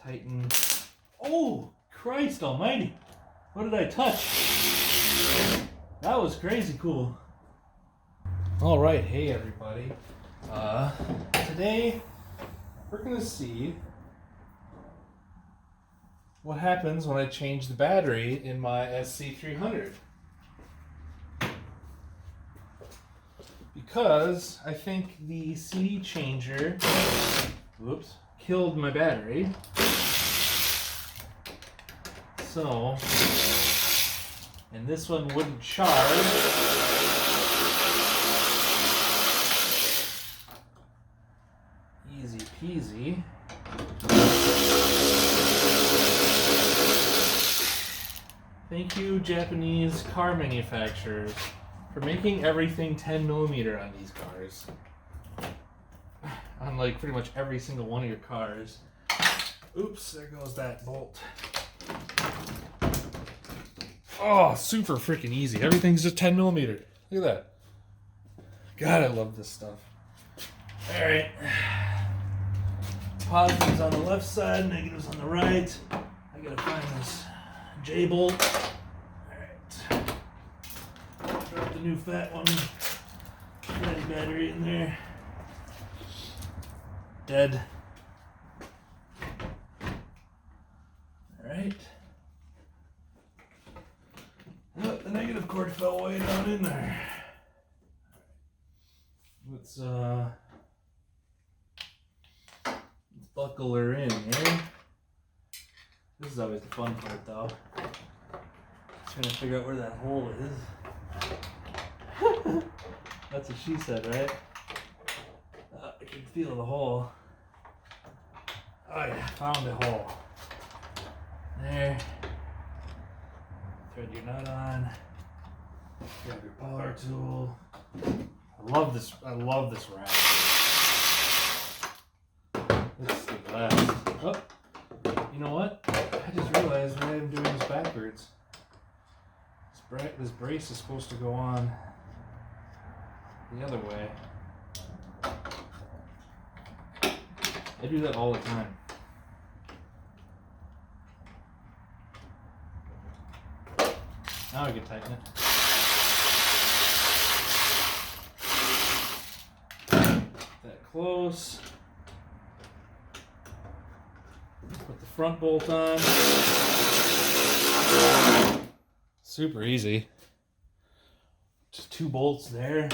Tighten. Oh, Christ almighty. What did I touch? That was crazy cool. All right, hey everybody. Today we're gonna see what happens when I change the battery in my SC300. Because I think the CD changer, killed my battery. So, and this one wouldn't charge. Easy peasy. Thank you, Japanese car manufacturers, for making everything 10mm on these cars. On like pretty much every single one of your cars. Oops, there goes that bolt. Oh, super freaking easy. Everything's just 10mm. Look at that. God, I love this stuff. Alright. Positives on the left side, negatives on the right. I gotta find this J-bolt. Alright. Drop the new fat one. Fatty battery in there. Dead. Alright. Oh, the negative cord fell way down in there. Let's buckle her in here. This is always the fun part though. Trying to figure out where that hole is. That's what she said, right? I can feel the hole. Oh yeah, found the hole. There. Thread your nut on. Grab your power tool. I love this rack. It's the best. Oh, you know what? I just realized why I'm doing this backwards. This brace is supposed to go on the other way. I do that all the time. Now I can tighten it. That close. Put the front bolt on. Super easy. Just 2 bolts there.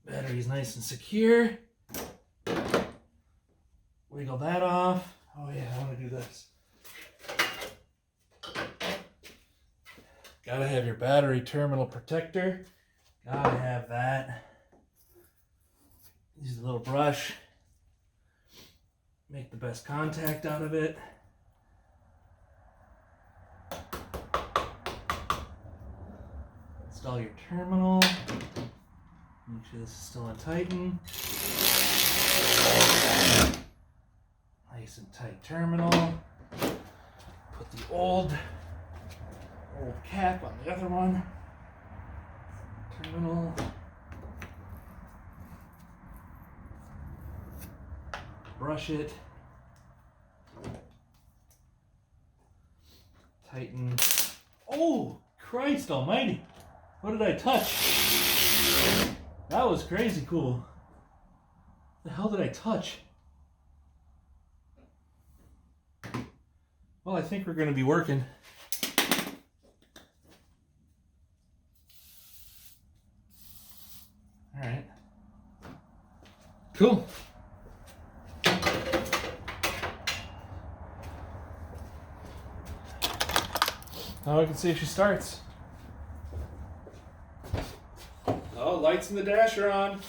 Battery's nice and secure. Wiggle that off. Oh yeah, I want to do this. Gotta have your battery terminal protector. Gotta have that. Use a little brush. Make the best contact out of it. Install your terminal. Make sure this is still in tighten. Nice and tight terminal. Put the old cap on the other one. Terminal. Brush it. Tighten. Oh, Christ almighty. What did I touch? That was crazy cool. What the hell did I touch? Well, I think we're going to be working. All right. Cool. Now I can see if she starts. Oh, lights in the dash are on.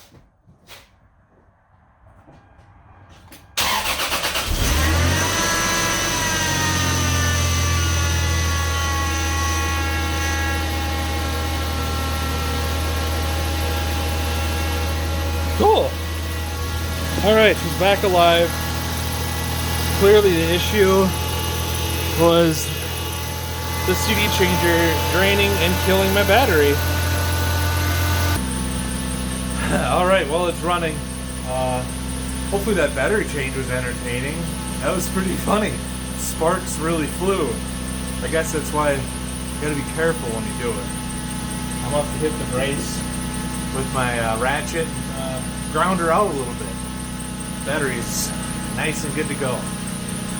Cool. All right, she's back alive. Clearly the issue was the CD changer draining and killing my battery. All right, well, it's running. Hopefully that battery change was entertaining. That was pretty funny. Sparks really flew. I guess that's why you gotta be careful when you do it. I'm up to hit the brace with my ratchet and ground her out a little bit. Battery's nice and good to go.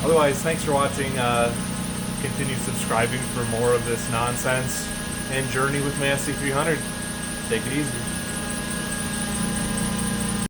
Otherwise, thanks for watching. Continue subscribing for more of this nonsense and journey with my SC300. Take it easy.